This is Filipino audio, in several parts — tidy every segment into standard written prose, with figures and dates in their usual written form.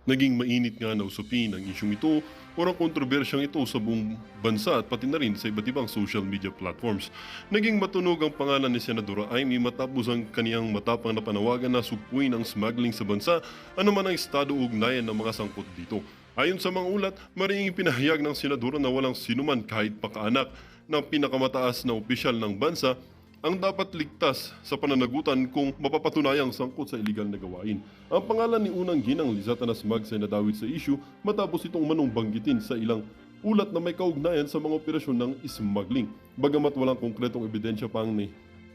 Naging mainit nga na usapin ang isyong ito o ang kontrobersyang ito sa buong bansa at pati na rin sa iba't ibang social media platforms. Naging matunog ang pangalan ni Senadora Amy matapos ang kaniyang matapang na panawagan na supuin ang smuggling sa bansa, anuman ang estado o ugnayan ng mga sangkot dito. Ayon sa mga ulat, maring pinahayag ng senadora na walang sinuman kahit pakaanak ng pinakamataas na opisyal ng bansa ang dapat ligtas sa pananagutan kung mapapatunayang sangkot sa iligal na gawain. Ang pangalan ni unang ginang Lizata Nasmag ay nadawit sa issue matapos itong manong banggitin sa ilang ulat na may kaugnayan sa mga operasyon ng smuggling. Bagamat walang konkretong ebidensya pang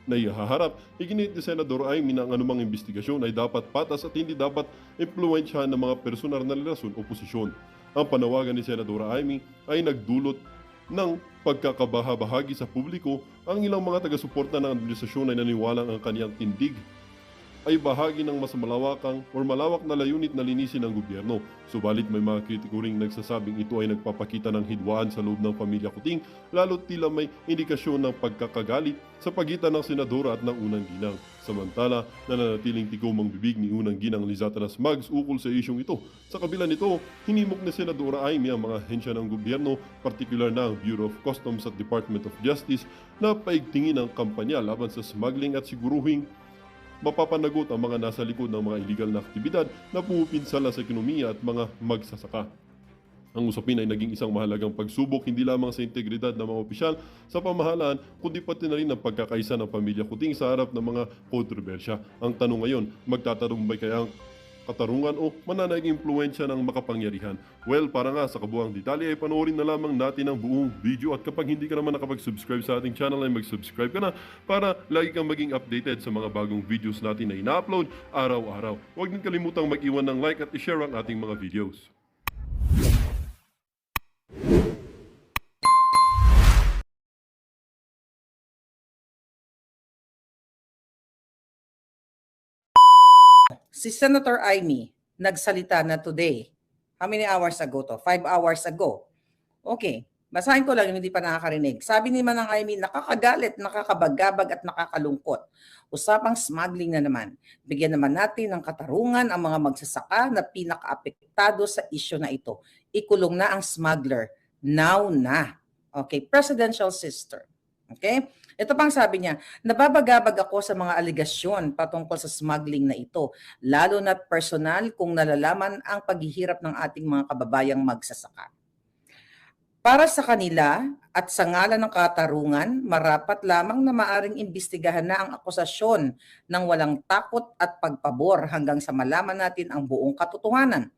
naihaharap, iginit ni Senador Amy na ang anumang investigasyon ay dapat patas at hindi dapat impluwensyahan ng mga personal na relasyon o posisyon. Ang panawagan ni Senadora Amy ay nagdulot ng pagkakabahabahagi sa publiko. Ang ilang mga taga-suporta ng administrasyon ay naniwalang ang kaniyang tindig ay bahagi ng mas malawak na layunit na linisin ng gobyerno. Subalit may mga kritiko ring nagsasabing ito ay nagpapakita ng hidwaan sa loob ng pamilya Kuting, lalo't tila may indikasyon ng pagkakagalit sa pagitan ng senadora at ng unang ginang. Samantala, nananatiling tigom ang bibig ni unang ginang Lizata Nasmags ukol sa isyong ito. Sa kabila nito, hinimok ni Senadora Amy ang mga ahensya ng gobyerno, partikular na ang Bureau of Customs at Department of Justice, na paigtingin ang kampanya laban sa smuggling at siguruhing mapapanagot ang mga nasa likod ng mga illegal na aktibidad na pumupinsala sa ekonomiya at mga magsasaka. Ang usapin ay naging isang mahalagang pagsubok hindi lamang sa integridad ng mga opisyal sa pamahalaan, kundi pati na rin ang pagkakaisa ng pamilya Kuting sa harap ng mga kontrobersya. Ang tanong ngayon, magtatarumbay kaya ang katarungan o mananayang impluensya ng makapangyarihan? Well, para nga sa kabuang detalye ay panoorin na lamang natin ang buong video, at kapag hindi ka naman nakapag-subscribe sa ating channel ay mag-subscribe ka na para lagi kang maging updated sa mga bagong videos natin na ina-upload araw-araw. Huwag din kalimutang mag-iwan ng like at i-share ang ating mga videos. Si Senator Amy nagsalita na today. How many hours ago to? 5 hours ago. Okay. Basahin ko lang yung hindi pa nakakarinig. Sabi ni Manang Amy, nakakagalit, nakakabagabag at nakakalungkot. Usapang smuggling na naman. Bigyan naman natin ng katarungan ang mga magsasaka na pinakaapektado sa isyo na ito. Ikulong na ang smuggler. Now na. Okay, presidential sister. Okay? Ito pang sabi niya, nababagabag ako sa mga aligasyon patungkol sa smuggling na ito, lalo na't personal kung nalalaman ang paghihirap ng ating mga kababayang magsasaka. Para sa kanila at sa ngalan ng katarungan, marapat lamang na maaring imbestigahan na ang akusasyon ng walang takot at pagpabor hanggang sa malaman natin ang buong katotohanan.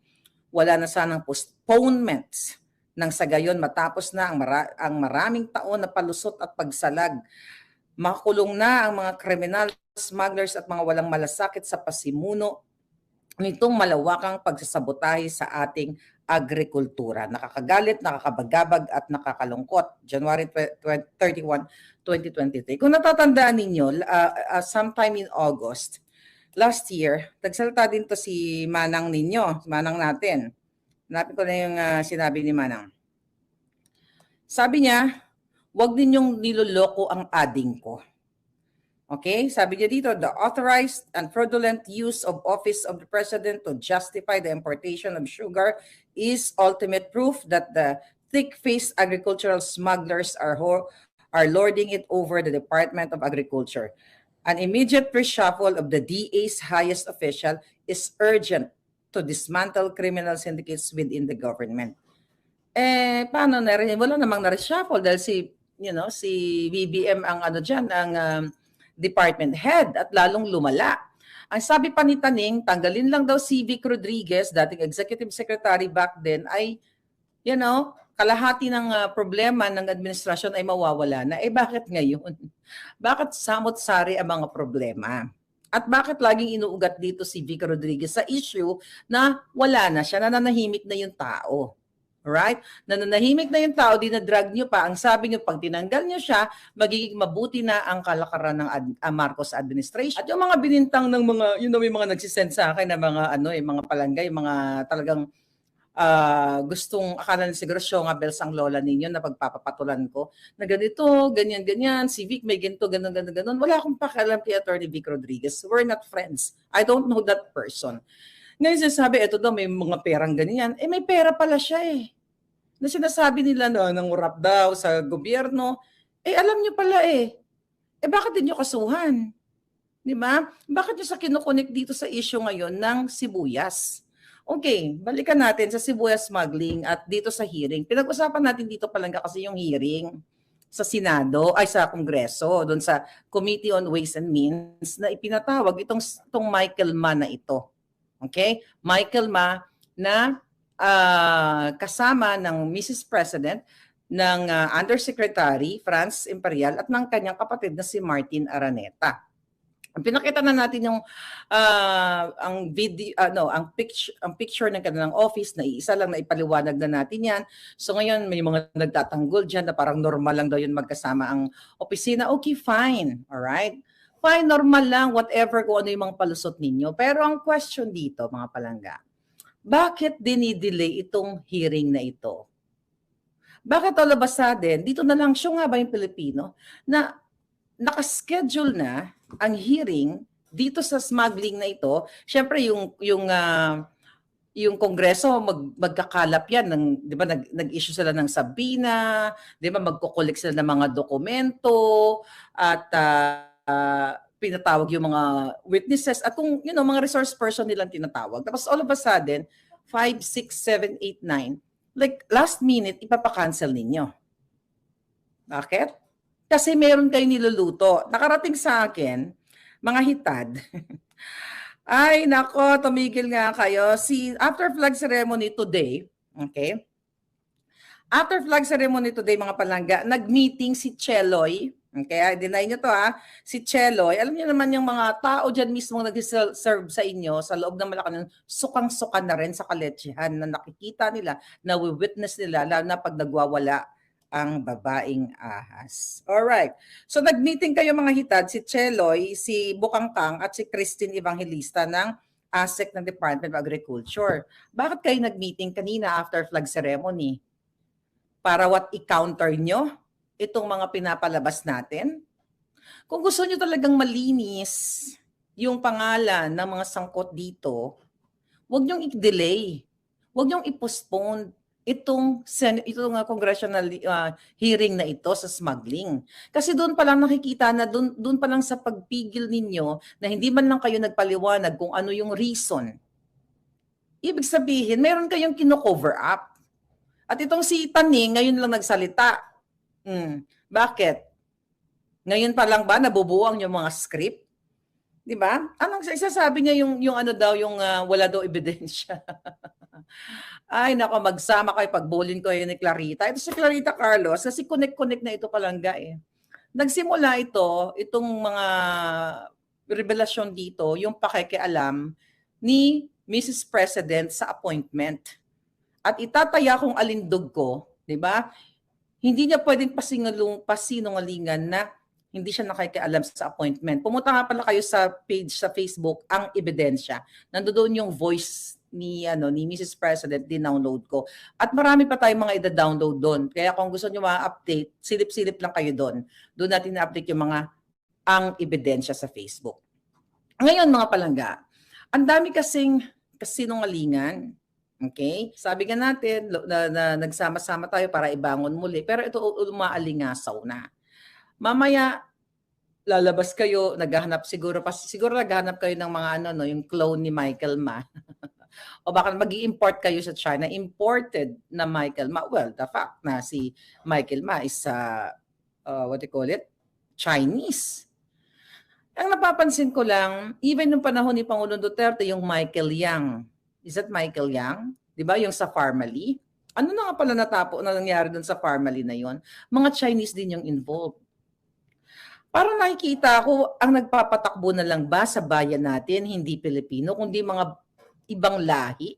Wala na sanang postponements nang sa gayon matapos na ang maraming taon na palusot at pagsalag. Makulong na ang mga kriminal, smugglers at mga walang malasakit sa pasimuno nitong malawakang pagsasabotahe sa ating agrikultura. Nakakagalit, nakakabagabag at nakakalungkot. January 31, 2023. Kung natatandaan ninyo, sometime in August, last year, nagsalita din to si Manang ninyo, Manang natin. Hanapin ko na yung sinabi ni Manang. Sabi niya, huwag ninyong niloloko ang ading ko. Okay, sabi niya dito, the authorized and fraudulent use of office of the president to justify the importation of sugar is ultimate proof that the thick-faced agricultural smugglers are lording it over the Department of Agriculture. An immediate reshuffle of the DA's highest official is urgent to dismantle criminal syndicates within the government. Paano na rin? Wala namang na-reshuffle dahil si BBM ang department head at lalong lumala. Ang sabi pa ni Taning, tanggalin lang daw si Vic Rodriguez, dating executive secretary back then, ay, kalahati ng problema ng administrasyon ay mawawala na. Bakit ngayon? Bakit samot-sari ang mga problema? At bakit laging inuugat dito si Vic Rodriguez sa issue na wala na siya, nananahimik na yung tao? Right? Nananahimik na yung tao, dinadrag nyo pa. Ang sabi nyo, pag tinanggal nyo siya, magiging mabuti na ang kalakaran ng Marcos administration. At yung mga binintang ng mga, may mga nagsisend sa akin na mga, mga palanggay, mga talagang gustong, akala na siguro Bels ang lola ninyo na pagpapapatulan ko, na ganito, ganyan, si Vic may ganito, ganon. Wala akong pakialam kay Attorney Vic Rodriguez. We're not friends. I don't know that person. Ngayon sinasabi, eto daw may mga perang ganyan. Eh may pera pala siya eh. Na sinasabi nila na nangurap daw sa gobyerno. Eh alam niyo pala eh. Eh bakit din niyo kasuhan? Di ba? Bakit niyo sa kinukunik dito sa issue ngayon ng sibuyas? Okay, balikan natin sa sibuyas smuggling at dito sa hearing. Pinag-usapan natin dito palangga kasi yung hearing sa Senado, ay sa Kongreso, doon sa Committee on Ways and Means na ipinatawag itong Michael Ma na ito. Okay? Michael Ma na kasama ng Mrs. President, ng Undersecretary Franz Imperial at ng kanyang kapatid na si Martin Araneta. Pinakita na natin yung ang video ang picture ng kanilang office na iisa lang na ipaliwanag na natin yan. So ngayon may mga nagtatanggol diyan na parang normal lang daw yun magkasama ang opisina. Okay, fine. All right? Fine, normal lang whatever kung ano yung mga palusot ninyo. Pero ang question dito, mga palangga, bakit dinidelay itong hearing na ito? Bakit all of a sudden, dito na lang siya nga ba yung Pilipino na nakaschedule na ang hearing dito sa smuggling na ito? Siyempre yung Kongreso magkakalap yan ng, 'di ba, nag-issue sila ng sabina, 'di ba, magko-collect sila ng mga dokumento at pinatawag yung mga witnesses at kung mga resource person nilang tinatawag. Tapos all of a sudden 5, 6, 7, 8, 9 like last minute ipapa-cancel ninyo. Bakit? Kasi meron kayo niluluto. Nakarating sa akin, mga hitad. Ay, nako, tumigil nga kayo. After flag ceremony today, okay? After flag ceremony today, mga palangga, nag-meeting si Cheloy. Okay, deny nyo to ha. Si Cheloy, alam niyo naman yung mga tao dyan mismo nag-serve sa inyo sa loob ng Malacanang, sukang-suka na rin sa kaletsihan na nakikita nila, na witness nila, lalo na pag nagwawala ang babaeng ahas. Alright. So nag-meeting kayo mga hitad, si Cheloy, si Bukangkang at si Christine Evangelista ng ASEC ng Department of Agriculture. Bakit kayo nag-meeting kanina after flag ceremony? Para i-counter nyo itong mga pinapalabas natin? Kung gusto nyo talagang malinis yung pangalan ng mga sangkot dito, huwag nyong i-delay. Huwag nyong i-postpone itong congressional hearing na ito sa smuggling. Kasi doon pa lang nakikita na doon pa lang sa pagpigil ninyo na hindi man lang kayo nagpaliwanag kung ano yung reason. Ibig sabihin, meron kayong kino-cover up. At itong si Taning ngayon lang nagsalita. Bakit? Ngayon pa lang ba nabubuang yung mga script? 'Di ba? Anong isasabi niya yung ano daw, yung wala daw ebidensya. Ay, nako, magsama kayo pag-bullying ko yun ni Clarita. Ito si Clarita Carlos, kasi connect na ito palangga eh. Nagsimula itong mga revelasyon dito, yung pakikialam ni Mrs. President sa appointment. At itataya kong alindog ko, di ba? Hindi niya pwedeng pasinungalingan na hindi siya nakikialam sa appointment. Pumunta nga pala kayo sa page sa Facebook, ang ebidensya. Nandoon yung voice ni Mrs. President, din-download ko. At marami pa tayong mga ida-download doon. Kaya kung gusto niyo ma-update, silip-silip lang kayo doon. Doon natin na-update yung mga ang ebidensya sa Facebook. Ngayon mga palangga, ang dami kasing kasinungalingan. Okay? Sabi nga natin na nagsama-sama tayo para ibangon muli. Pero ito umaalingasaw na. Mamaya lalabas kayo, siguro naghahanap kayo ng mga yung clone ni Michael Ma. O baka mag-i-import kayo sa China, imported na Michael Ma. Well, the fact na si Michael Ma is Chinese. Ang napapansin ko lang, even nung panahon ni Pangulong Duterte, yung Michael Yang. Is that Michael Yang? 'Di ba yung sa Farmally? Ano na nga pala nangyari dun sa Farmally na yon? Mga Chinese din yung involved. Parang nakikita ko, ang nagpapatakbo na lang ba sa bayan natin, hindi Pilipino, kundi mga ibang lahi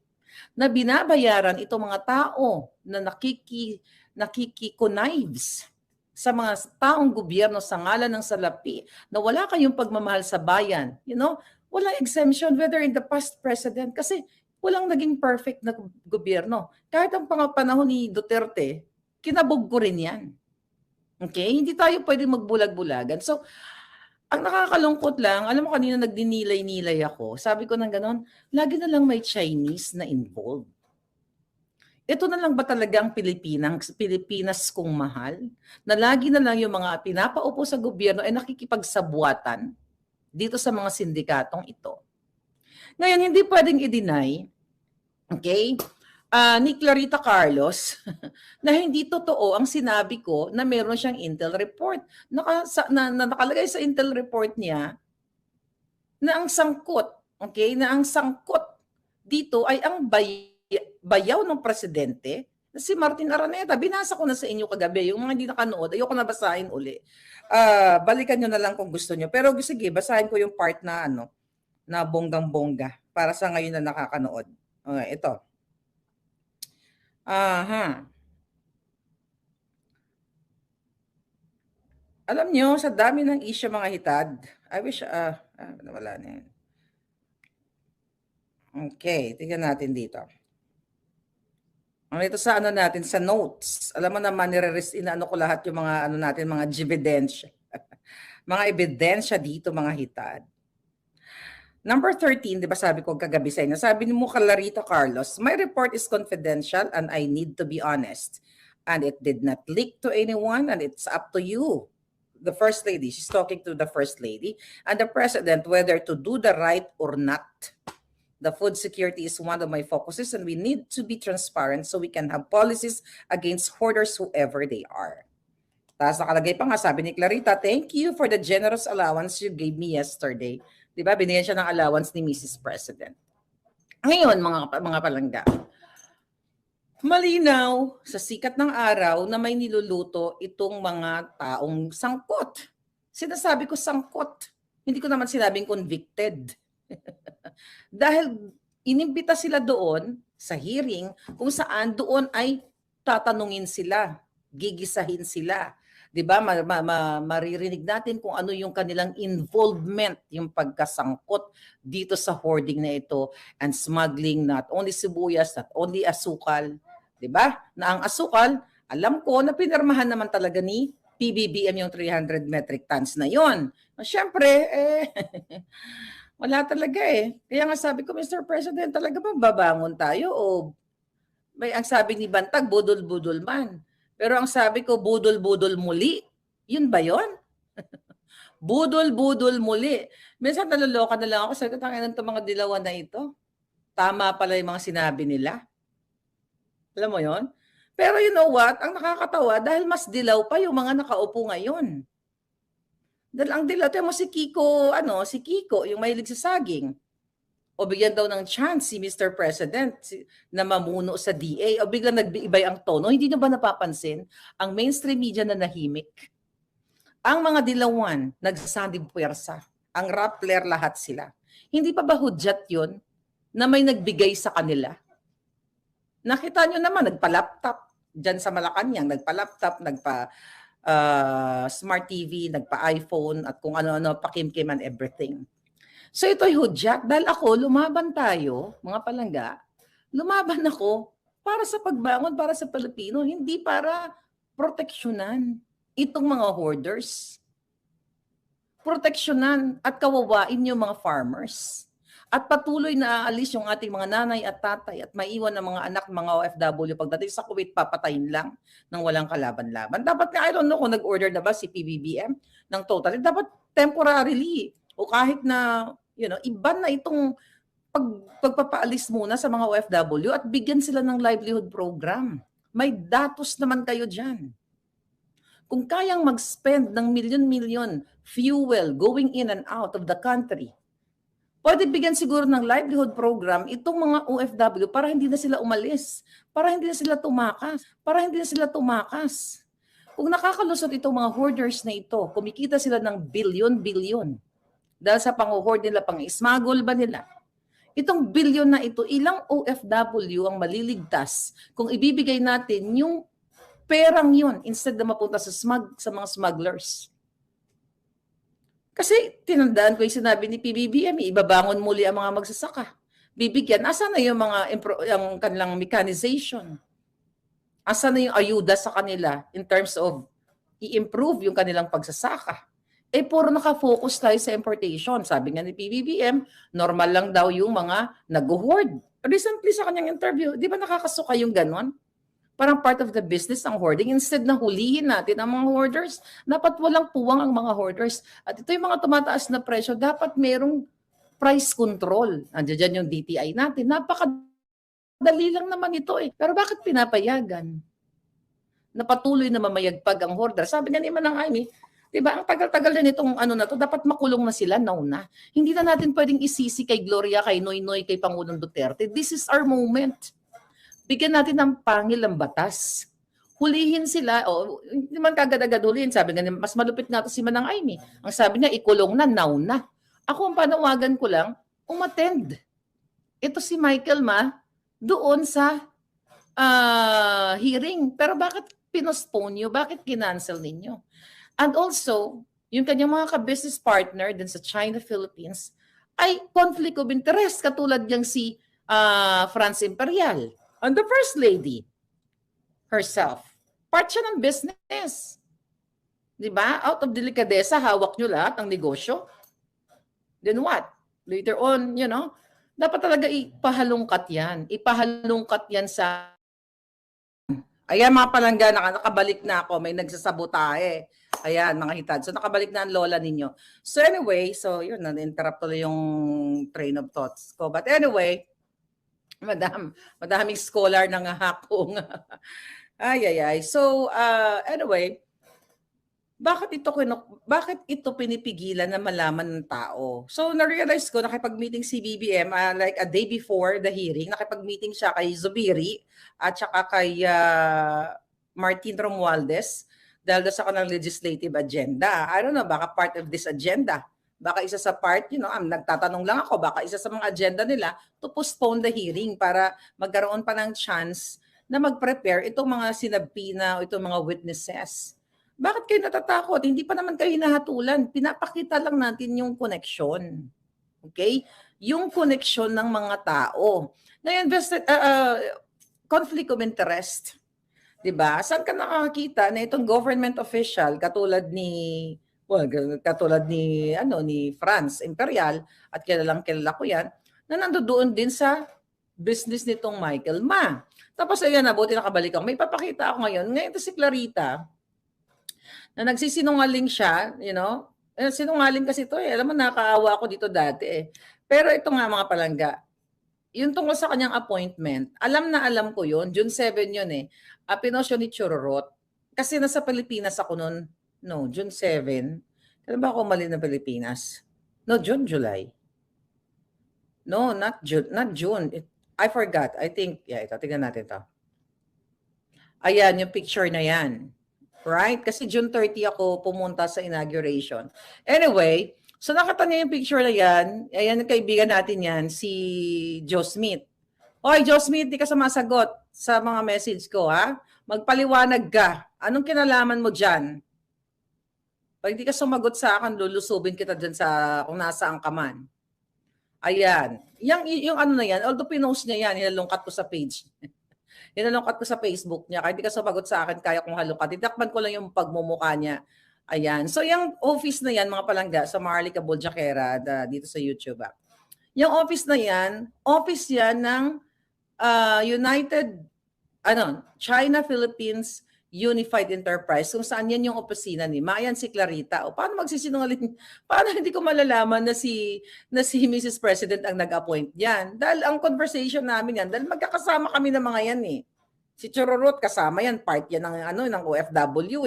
na binabayaran itong mga tao na nakiki-connives sa mga taong gobyerno sa ngalan ng salapi na wala kayong pagmamahal sa bayan. Walang exemption whether in the past president kasi walang naging perfect na gobyerno. Kahit ang panahon ni Duterte, kinabog ko rin yan. Okay? Hindi tayo pwede magbulag-bulagan. So, Ang nakakalungkot lang, alam mo kanina nagdinilay-nilay ako, sabi ko ng gano'n, lagi na lang may Chinese na involved. Ito na lang ba talaga ang Pilipinas kung mahal? Na lagi na lang yung mga pinapaupo sa gobyerno ay nakikipagsabuatan dito sa mga sindikatong ito. Ngayon, hindi pwedeng i-deny, okay, ni Clarita Carlos na hindi totoo ang sinabi ko na meron siyang intel report. Nakalagay sa intel report niya na ang sangkot, okay, na ang sangkot dito ay ang bayaw ng presidente na si Martin Araneta. Binasa ko na sa inyo kagabi. Yung mga hindi nakanood, ayoko na basahin uli. Balikan nyo na lang kung gusto nyo. Pero sige, basahin ko yung part na na bonggang-bongga para sa ngayon na nakakanood. Okay, ito. Alam nyo, sa dami ng issue mga hitad, I wish, wala na yan. Okay, tingnan natin dito. Ito sa natin, sa notes. Alam mo naman, inaano ko lahat yung mga natin, mga ebidensya. Mga ebidensya dito, mga hitad. Number 13, di ba sabi ko kagabi sa inyo, sabi ni mo Clarita Carlos, my report is confidential and I need to be honest. And it did not leak to anyone and it's up to you. The First Lady, she's talking to the First Lady, and the President, whether to do the right or not. The food security is one of my focuses and we need to be transparent so we can have policies against hoarders whoever they are. Tapos nakalagay pa nga, sabi ni Clarita, thank you for the generous allowance you gave me yesterday. Diba, binigyan siya ng allowance ni Mrs. President. Ngayon, mga palangga, malinaw sa sikat ng araw na may niluluto itong mga taong sangkot. Sinasabi ko sangkot. Hindi ko naman sinabing convicted. Dahil inimbita sila doon sa hearing kung saan doon ay tatanungin sila, gigisahin sila. 'Di ba? Maririnig natin kung ano yung kanilang involvement, yung pagkasangkot dito sa hoarding na ito and smuggling not only sibuyas, not only asukal, 'di ba? Na ang asukal, alam ko na pinirmahan naman talaga ni PBBM yung 300 metric tons na 'yon. Siyempre, wala talaga eh. Kaya nga sabi ko, Mr. President, talaga ba babangon tayo o ang sabi ni Bantag, budol-budol man. Pero ang sabi ko, budol-budol muli. Yun ba yun? Budol-budol muli. Minsan naluloka na lang ako. Sabi ko, tangin ng mga dilawan na ito. Tama pala yung mga sinabi nila. Alam mo yon? Pero you know what? Ang nakakatawa, dahil mas dilaw pa yung mga nakaupo ngayon. Dahil ang dilaw, mo si Kiko, si Kiko, yung mahilig sa saging. O bigyan daw ng chance si Mr. President na mamuno sa DA. O biglang nag-iibay ang tono. Hindi nyo ba napapansin? Ang mainstream media na nahimik. Ang mga dilawan, nagsasandig puwersa. Ang Rappler, lahat sila. Hindi pa ba hudyat yun na may nagbigay sa kanila? Nakita nyo naman, nagpa-laptop. Diyan sa Malacanang, nagpa-laptop, smart TV, nagpa-iPhone, at kung ano-ano, pakimkim and everything. So ito'y hudyat. Dahil ako, lumaban tayo, mga palangga, lumaban ako para sa pagbangon, para sa Pilipino, hindi para proteksyonan itong mga hoarders. Proteksyonan at kawawain yung mga farmers. At patuloy na aalis yung ating mga nanay at tatay at maiwan ng mga anak, mga OFW pagdating sa Kuwait, papatayin lang ng walang kalaban-laban. Dapat nga, I don't know kung nag-order na ba si PBBM ng total. Dapat temporarily o kahit na, iban na itong pagpapaalis muna sa mga OFW at bigyan sila ng livelihood program. May datos naman kayo dyan. Kung kayang mag-spend ng milyon-milyon fuel going in and out of the country, pwede bigyan siguro ng livelihood program itong mga OFW para hindi na sila umalis, para hindi na sila tumakas, Kung nakakalusot itong mga hoarders na ito, kumikita sila ng bilyon-bilyon dahil sa pang-hoard nila, pang-smuggle ba nila? Itong bilyon na ito, ilang OFW ang maliligtas kung ibibigay natin yung perang yun instead na mapunta sa mga smugglers? Kasi tinandaan ko yung sinabi ni PBBM, ibabangon muli ang mga magsasaka. Bibigyan, asa na yung yung kanilang mechanization? Asa na yung ayuda sa kanila in terms of i-improve yung kanilang pagsasaka? puro nakafocus tayo sa importation. Sabi nga ni PBBM, normal lang daw yung mga nag-hoard. Recently sa kanyang interview, di ba nakakasuka yung ganon? Parang part of the business ang hoarding. Instead na hulihin natin ang mga hoarders, dapat walang puwang ang mga hoarders. At ito yung mga tumataas na presyo, dapat merong price control. Andiyan dyan yung DTI natin. Napakadali lang naman ito eh. Pero bakit pinapayagan? Napatuloy na mamayagpag ang hoarder. Sabi nga naman ng Amy, diba, ang tagal-tagal na nitong ano na to, dapat makulong na sila, nauna. Hindi na natin pwedeng isisi kay Gloria, kay Noynoy, kay Pangulong Duterte. This is our moment. Bigyan natin ng pangil ang batas. Hulihin sila, hindi man kagad-agad hulihin. Sabi nga, mas malupit nga to si Manang Amy. Ang sabi niya, ikulong na, nauna. Ako ang panawagan ko lang, umattend. Ito si Michael doon sa hearing. Pero bakit pinospone nyo? Bakit kinancel ninyo? And also, yung kanyang mga ka-business partner din sa China, Philippines, ay conflict of interest, katulad niyang si France Imperial and the First Lady herself. Part siya ng business. Diba? Out of delicadeza, hawak nyo lahat ng negosyo. Then what? Later on, dapat talaga ipahalungkat yan. Ipahalungkat yan sa... Ayan mga palangga, nakabalik na ako. May nagsasabotahe. Ayan, mga hitad. So, nakabalik na ang lola ninyo. So, anyway, yun, na-interrupt tuloy yung train of thoughts ko. But anyway, madaming scholar na nga akong. So, anyway, bakit ito pinipigilan na malaman ng tao? So, na-realize ko, nakipag-meeting si BBM like a day before the hearing, nakipag-meeting siya kay Zubiri at saka kay Martin Romualdez dahil sa kanilang legislative agenda. I don't know, baka part of this agenda. Baka isa sa part, nagtatanong lang ako, baka isa sa mga agenda nila to postpone the hearing para magkaroon pa ng chance na mag-prepare itong mga sinabpina o itong mga witnesses. Bakit kayo natatakot? Hindi pa naman kayo hinahatulan. Pinapakita lang natin yung connection. Okay? Yung connection ng mga tao. Ngayon, conflict of interest. Diba? Saan ka nakakita na itong government official katulad ni France Imperial at kilala ko yan, na nandoon din sa business nitong Michael Ma. Tapos ayan, buti nakabalik ako. May papakita ako ngayon. Ngayon ito si Clarita, na nagsisinungaling siya, sinungaling kasi ito Alam mo, nakakaawa ako dito dati Pero ito nga mga palangga, yung tungkol sa kanyang appointment, alam ko yun, June 7 yun pinosyo ni Chururot. Kasi nasa Pilipinas ako noon, June 7. Kailan ba ako mali na Pilipinas? July. No, not June. I forgot. I think, ito, tingnan natin to. Ayan, yung picture na yan. Right? Kasi June 30 ako pumunta sa inauguration. Anyway, so nakita niya yung picture na yan. Ayan, yung kaibigan natin yan, si Joe Smith. Hoy, Joe Smith, di ka sumasagot sa mga message ko, ha? Magpaliwanag ka. Anong kinalaman mo dyan? Pag hindi ka sumagot sa akin, lulusubin kita dyan kung nasaan ka man. Ayan. Yung ano na yan, although pinost niya yan, hinalungkat ko sa page. Hinalungkat ko sa Facebook niya. Kahit hindi ka sumagot sa akin, kaya kong halungkat. Titakpan ko lang yung pagmumukha niya. Ayan. So, yung office na yan, mga palangga, sa Marlica Boljaquera, dito sa YouTube. Yung office na yan, office yan ng China, Philippines, Unified Enterprise, kung saan yan yung opisina ni Mayan si Clarita. O paano magsisinungaling? Paano hindi ko malalaman na si Mrs. President ang nag-appoint yan? Dahil ang conversation namin yan, dahil magkakasama kami ng mga yan Si Chururot kasama yan, part yan ng OFW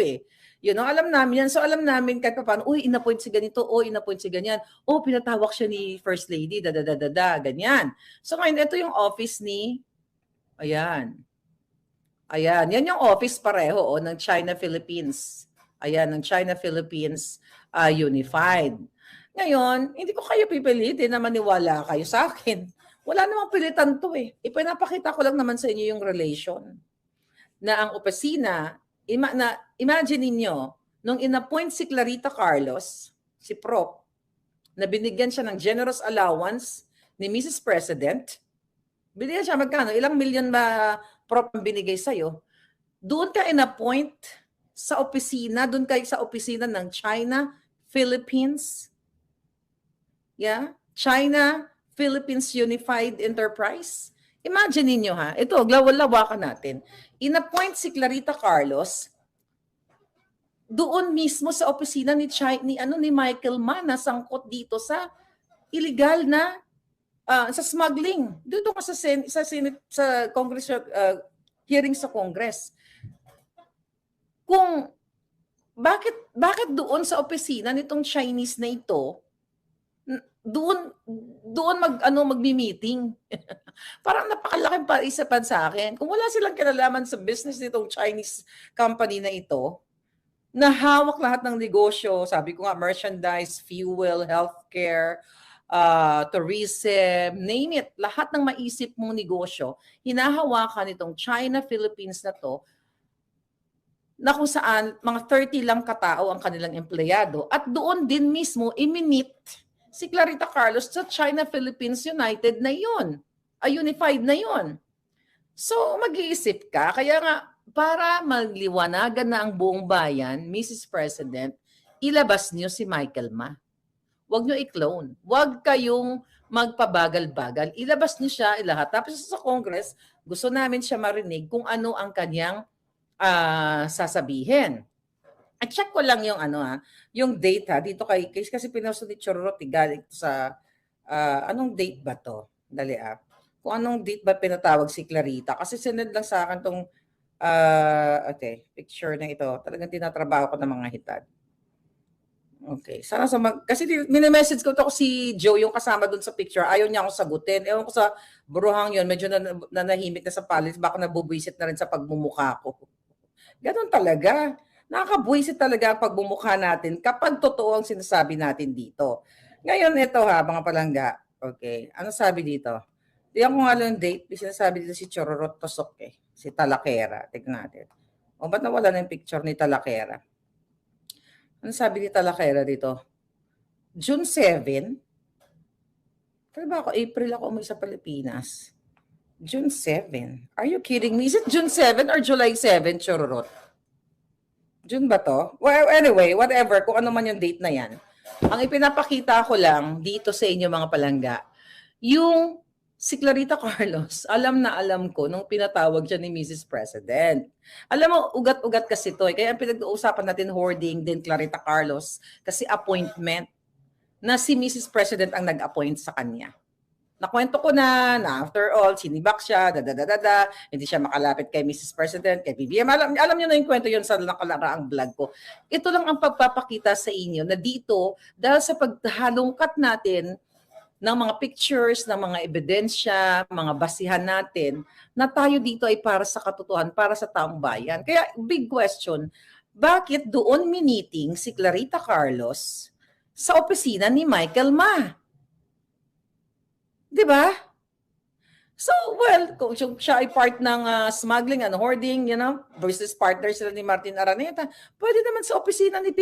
alam namin yan. So alam namin kahit paano, inappoint si ganito, inappoint si ganyan. Pinatawak siya ni First Lady, ganyan. So ngayon, ito yung office ni, ayan, yan yung office pareho ng China, Philippines. Ayan, ng China, Philippines Unified. Ngayon, hindi ko kayo pipilitin na maniwala kayo sa akin. Wala namang pilitan to Ipinapakita ko lang naman sa inyo yung relation. Na ang opisina, imagine ninyo, nung inappoint si Clarita Carlos, si Prop, na binigyan siya ng generous allowance ni Mrs. President, binigyan siya magkano? Ilang milyon ba Prop ang binigay sa'yo? Doon ka in-appoint sa opisina, doon kayo sa opisina ng China, Philippines, yeah, China, Philippines Unified Enterprise. Imagine niyo ha, ito, lawakan natin. In-appoint si Clarita Carlos doon mismo sa opisina ni Michael Ma na sangkot dito sa illegal na sa smuggling. Dito ka sa Senate, sa Congress, hearing sa Congress. Kung bakit doon sa opisina nitong Chinese na ito, doon magmi-meeting. Parang napakalaking paisipan sa akin. Kung wala silang kinalaman sa business nitong Chinese company na ito, na hawak lahat ng negosyo, sabi ko nga, merchandise, fuel, healthcare, tourism, name it, lahat ng maisip mong negosyo, hinahawakan itong China, Philippines na to, na kung saan mga 30 lang katao ang kanilang empleyado. At doon din mismo iminit si Clarita Carlos sa China-Philippines United na yun. Unified na yun. So mag-iisip ka, kaya nga para magliwanagan na ang buong bayan, Mrs. President, ilabas niyo si Michael Ma. Huwag niyo i-clone. Huwag kayong magpabagal-bagal. Ilabas niyo siya lahat. Tapos sa Congress, gusto namin siya marinig kung ano ang kanyang sasabihin. At check ko lang yung yung date ha. Dito kasi pinost ni Chororot galing sa anong date ba to? Dali Kung anong date ba pinatawag si Clarita? Kasi sinend lang sa akin tong okay, picture na ito. Talagang tinatrabaho ko ng mga hitad. Okay. Sana kasi mini-message ko to si Joe, yung kasama dun sa picture. Ayaw niya akong sagutin. Ewan ko sa buruhang yun, medyo nanahimik na sa palis. Baka nabubuisit na rin sa pagmumukha ko. Ganon talaga. Nakakabuisit talaga ang pagbumukha natin kapag totoo ang sinasabi natin dito. Ngayon, ito mga palangga. Okay. Ano sabi dito? Diyan ko nga lang yung date. Sinasabi dito si Chororot Tosok si Talakera. Tignan natin. O ba't nawala na yung picture ni Talakera? Ano sabi ni Talakera dito? June 7? Kaya ba ako? April ako umuwi sa Pilipinas. June 7? Are you kidding me? Is it June 7 or July 7, Chororot? June ba to? Well, anyway, whatever. Kung ano man yung date na yan. Ang ipinapakita ko lang dito sa inyo mga palangga, yung si Clarita Carlos, alam na alam ko nung pinatawag siya ni Mrs. President. Alam mo, ugat-ugat kasi ito. Kaya ang pinag-uusapan natin, hoarding din Clarita Carlos, kasi appointment na si Mrs. President ang nag-appoint sa kanya. Nakwento ko na after all, sinibak siya, hindi siya makalapit kay Mrs. President, kay BBM. Alam niyo na yung kwento yun sa nakalaraang vlog ko. Ito lang ang pagpapakita sa inyo na dito, dahil sa paghalongkat natin ng mga pictures, ng mga ebidensya, mga basihan natin, na tayo dito ay para sa katotohanan, para sa taong bayan. Kaya big question, bakit doon miniting si Clarita Carlos sa opisina ni Michael Ma? Diba? So, well, kung siya ay part ng smuggling and hoarding, business partner sila ni Martin Araneta, pwede naman sa opisina ni